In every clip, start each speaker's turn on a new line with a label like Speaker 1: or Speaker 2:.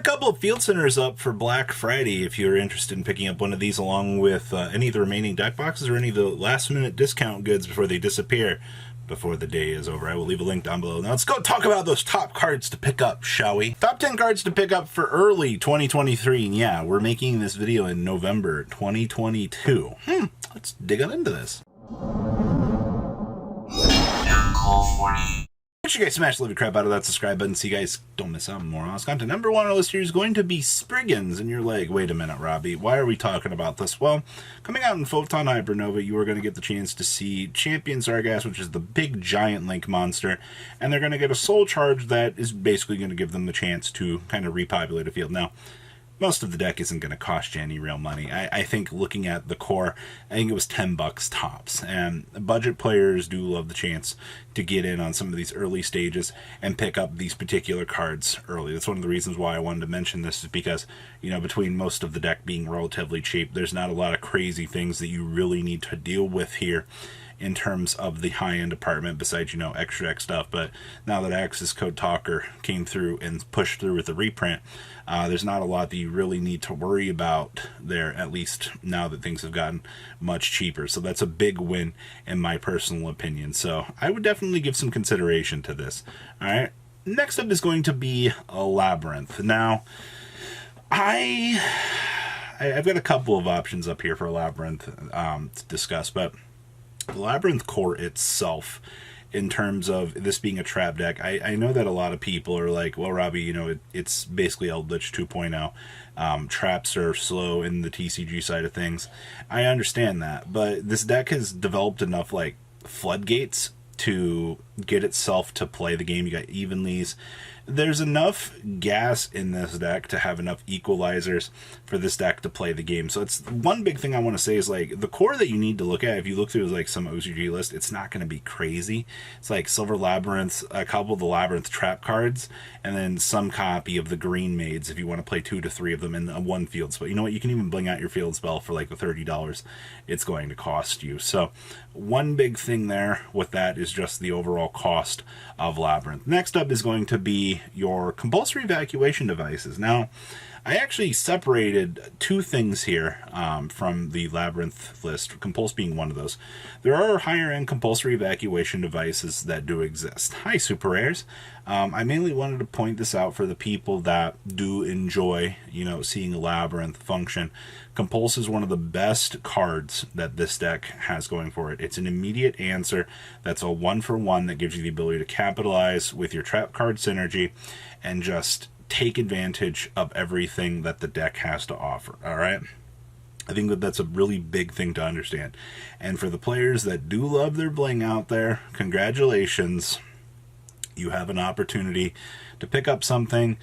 Speaker 1: couple of field centers up for Black Friday if you're interested in picking up one of these along with any of the remaining deck boxes or any of the last minute discount goods before they disappear before the day is over. I will leave a link down below. Now let's go talk about those top cards to pick up, shall we? Top 10 cards to pick up for early 2023. And yeah, we're making this video in November 2022. Let's dig on into this. Make sure you guys smash the living crap out of that subscribe button so you guys don't miss out on more awesome content. Number one on the list here is going to be Sprigguns. And you're like, wait a minute, Robbie, why are we talking about this? Well, coming out in Photon Hypernova, you are going to get the chance to see Champion Sargass, which is the big giant link monster. And they're going to get a soul charge that is basically going to give them the chance to kind of repopulate a field. Now, most of the deck isn't going to cost you any real money. I think looking at the core, I think it was $10 tops. And budget players do love the chance to get in on some of these early stages and pick up these particular cards early. That's one of the reasons why I wanted to mention this, is because, you know, between most of the deck being relatively cheap, there's not a lot of crazy things that you really need to deal with here in terms of the high-end department, besides, you know, extra deck stuff. But now that Axis Code Talker came through and pushed through with the reprint, there's not a lot that you really need to worry about there, at least now that things have gotten much cheaper. So that's a big win in my personal opinion. So I would definitely give some consideration to this. All right, next up is going to be a Labyrinth. Now, I've got a couple of options up here for Labyrinth to discuss, but the Labyrinth core itself, in terms of this being a trap deck, I know that a lot of people are like, well, Robbie, you know, it's basically Eldritch 2.0. Traps are slow in the TCG side of things. I understand that, but this deck has developed enough, like, floodgates to get itself to play the game. You got Evenleys. There's enough gas in this deck to have enough equalizers for this deck to play the game. So it's one big thing I want to say is, like, the core that you need to look at, if you look through like some OCG list, it's not going to be crazy. It's like Silver Labyrinth, a couple of the Labyrinth trap cards, and then some copy of the Green Maids if you want to play 2 to 3 of them in one field spell. You know what? You can even bling out your field spell for like the $30 it's going to cost you. So one big thing there with that is just the overall cost of Labyrinth. Next up is going to be your compulsory evacuation devices. Now, I actually separated two things here from the Labyrinth list, Compulsed being one of those. There are higher-end compulsory evacuation devices that do exist. Hi, Super Rares. I mainly wanted to point this out for the people that do enjoy, you know, seeing a Labyrinth function. Compulse is one of the best cards that this deck has going for it. It's an immediate answer. That's a 1-for-1 that gives you the ability to capitalize with your trap card synergy and just take advantage of everything that the deck has to offer. All right, I think that that's a really big thing to understand. And for the players that do love their bling out there, congratulations. You have an opportunity to pick up something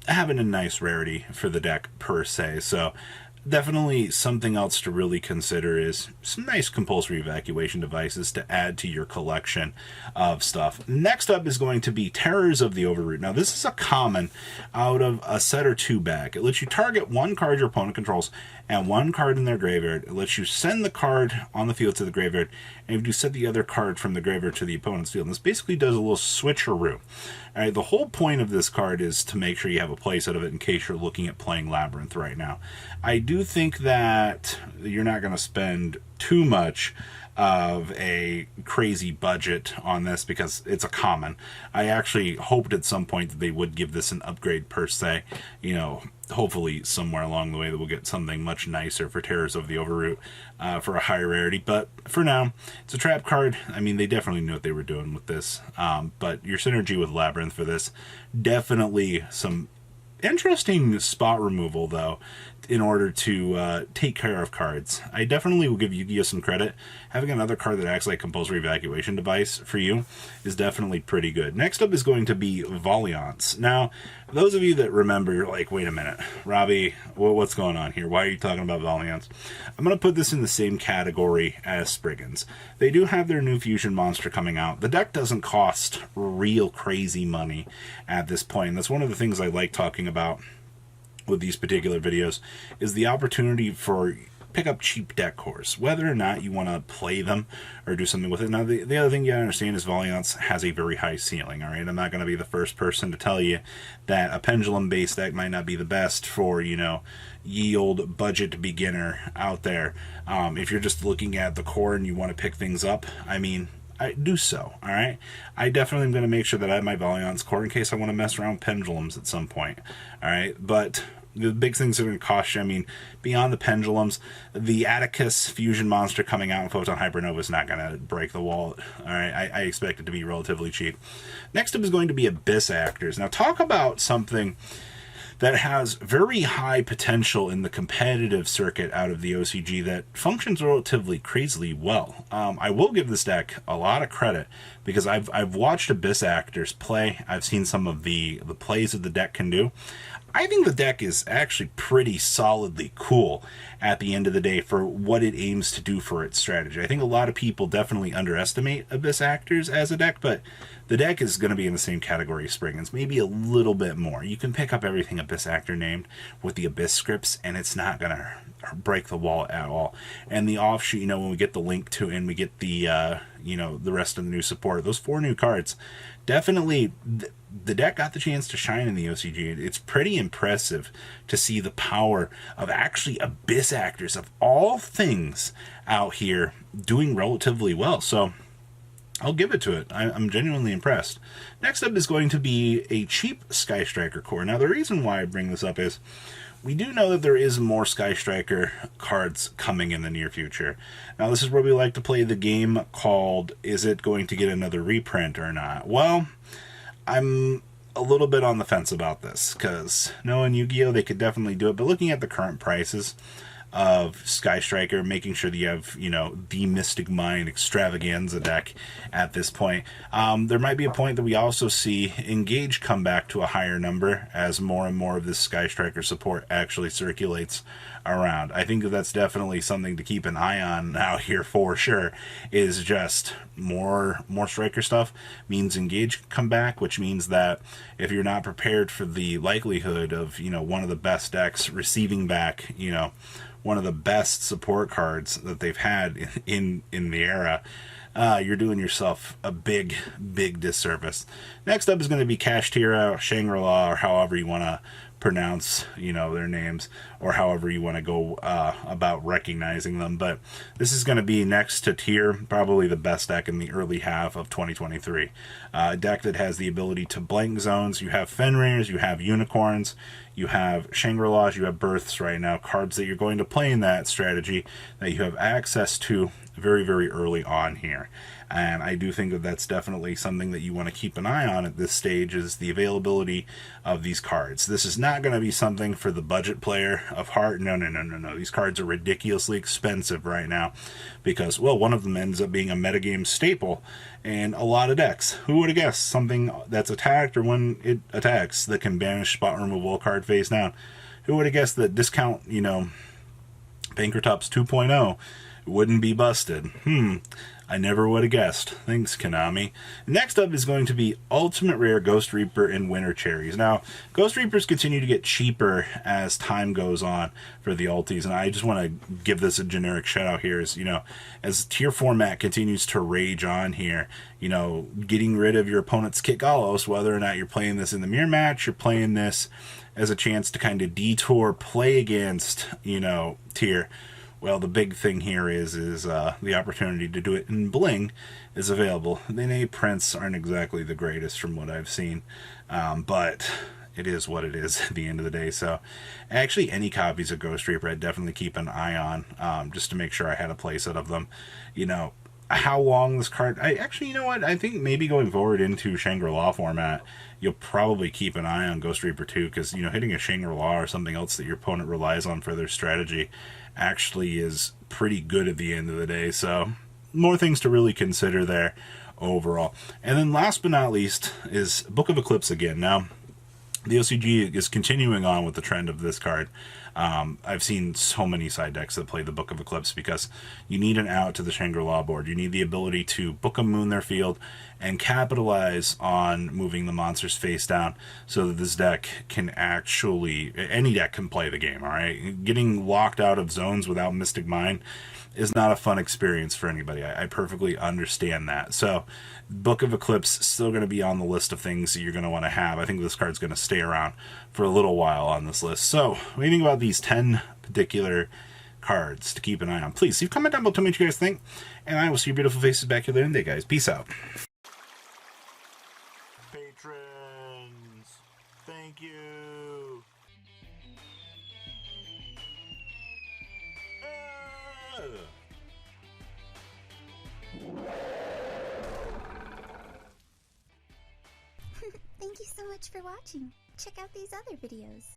Speaker 1: having a nice rarity for the deck per se. So definitely something else to really consider is some nice compulsory evacuation devices to add to your collection of stuff. Next up is going to be Terrors of the Overroot. Now, this is a common out of a set or two back. It lets you target one card your opponent controls and one card in their graveyard. It lets you send the card on the field to the graveyard, and if you set the other card from the graveyard to the opponent's field. And this basically does a little switcheroo. All right, the whole point of this card is to make sure you have a place out of it in case you're looking at playing Labyrinth right now. I do think that you're not going to spend too much of a crazy budget on this because it's a common. I actually hoped at some point that they would give this an upgrade per se. You know, hopefully somewhere along the way that we'll get something much nicer for Terrors of the Overroot for a higher rarity. But for now, it's a trap card. I mean, they definitely knew what they were doing with this. But your synergy with Labyrinth for this, definitely some interesting spot removal, though, in order to take care of cards. I definitely will give Yu-Gi-Oh! Some credit. Having another card that acts like compulsory evacuation device for you is definitely pretty good. Next up is going to be Valance. Now, those of you that remember, you're like, wait a minute, Robbie, what's going on here? Why are you talking about Valance? I'm going to put this in the same category as Sprigguns. They do have their new fusion monster coming out. The deck doesn't cost real crazy money at this point. And that's one of the things I like talking about with these particular videos, is the opportunity for pick up cheap deck cores, whether or not you want to play them or do something with it. Now, the other thing you gotta understand is Valance has a very high ceiling, all right? I'm not going to be the first person to tell you that a pendulum-based deck might not be the best for, ye old budget beginner out there. If you're just looking at the core and you want to pick things up, I do so, all right? I definitely am going to make sure that I have my Valance core in case I want to mess around with pendulums at some point, all right? But the big things are going to cost you. Beyond the pendulums, the Atticus fusion monster coming out in Photon Hypernova is not going to break the wallet. All right, I expect it to be relatively cheap. Next up is going to be Abyss Actors. Now, talk about something that has very high potential in the competitive circuit out of the OCG that functions relatively crazily well. I will give this deck a lot of credit because I've watched Abyss Actors play. I've seen some of the plays that the deck can do. I think the deck is actually pretty solidly cool at the end of the day for what it aims to do for its strategy. I think a lot of people definitely underestimate Abyss Actors as a deck, but the deck is going to be in the same category as Sprigguns, maybe a little bit more. You can pick up everything Abyss Actor named with the Abyss scripts, and it's not going to break the wall at all. And the offshoot, when we get the link to and we get the, the rest of the new support, those 4 new cards, definitely the deck got the chance to shine in the OCG. It's pretty impressive to see the power of actually Abyss Actors, of all things out here, doing relatively well. So I'll give it to it. I'm genuinely impressed. Next up is going to be a cheap Sky Striker core. Now, the reason why I bring this up is we do know that there is more Sky Striker cards coming in the near future. Now, this is where we like to play the game called, is it going to get another reprint or not? Well, I'm a little bit on the fence about this, because knowing Yu-Gi-Oh! They could definitely do it, but looking at the current prices of Sky Striker, making sure that you have, the Mystic Mind Extravaganza deck at this point. There might be a point that we also see Engage come back to a higher number as more and more of this Sky Striker support actually circulates around. I think that's definitely something to keep an eye on out here for sure, is just more Striker stuff means Engage come back, which means that if you're not prepared for the likelihood of, one of the best decks receiving back, one of the best support cards that they've had in the era, you're doing yourself a big disservice. Next up is going to be Kashtira, Shangri-La, or however you want to pronounce, their names, or however you want to go about recognizing them. But this is going to be next to Tier, probably the best deck in the early half of 2023. A deck that has the ability to blank zones. You have Fenrir's, you have Unicorns, you have Shangri-La's, you have Births right now, cards that you're going to play in that strategy that you have access to very, very early on here. And I do think that that's definitely something that you want to keep an eye on at this stage, is the availability of these cards. This is not going to be something for the budget player of heart. No. These cards are ridiculously expensive right now because, well, one of them ends up being a metagame staple in a lot of decks. Who would have guessed something that's attacked, or when it attacks, that can banish spot removal card face down? Who would have guessed that discount, Bankertops 2.0 wouldn't be busted? I never would have guessed. Thanks, Konami. Next up is going to be Ultimate Rare Ghost Reaper and Winter Cherries. Now, Ghost Reapers continue to get cheaper as time goes on for the ultis, and I just want to give this a generic shout out here as tier format continues to rage on here, getting rid of your opponent's Kitgalos, whether or not you're playing this in the mirror match, you're playing this as a chance to kind of detour play against, tier. Well, the big thing here is the opportunity to do it in Bling is available. The innate prints aren't exactly the greatest from what I've seen, but it is what it is at the end of the day. So actually any copies of Ghost Reaper I'd definitely keep an eye on, just to make sure I had a playset of them. How long this card... I think maybe going forward into Shangri-La format, you'll probably keep an eye on Ghost Reaper 2, because, hitting a Shangri-La or something else that your opponent relies on for their strategy actually is pretty good at the end of the day. So more things to really consider there overall. And then last but not least is Book of Eclipse again. Now, the OCG is continuing on with the trend of this card. I've seen so many side decks that play the Book of Eclipse because you need an out to the Shangri-La board. You need the ability to book a moon their field and capitalize on moving the monsters face down so that this deck can actually, any deck can play the game, all right? Getting locked out of zones without Mystic Mine is not a fun experience for anybody. I perfectly understand that. So, Book of Eclipse is still going to be on the list of things that you're going to want to have. I think this card's going to stay around for a little while on this list. So, what do you think about these 10 particular cards to keep an eye on? Please leave a comment down below, tell me what you guys think, and I will see your beautiful faces back here later today, guys. Peace out. Patrons, thank you.
Speaker 2: Thank you so much for watching. Check out these other videos.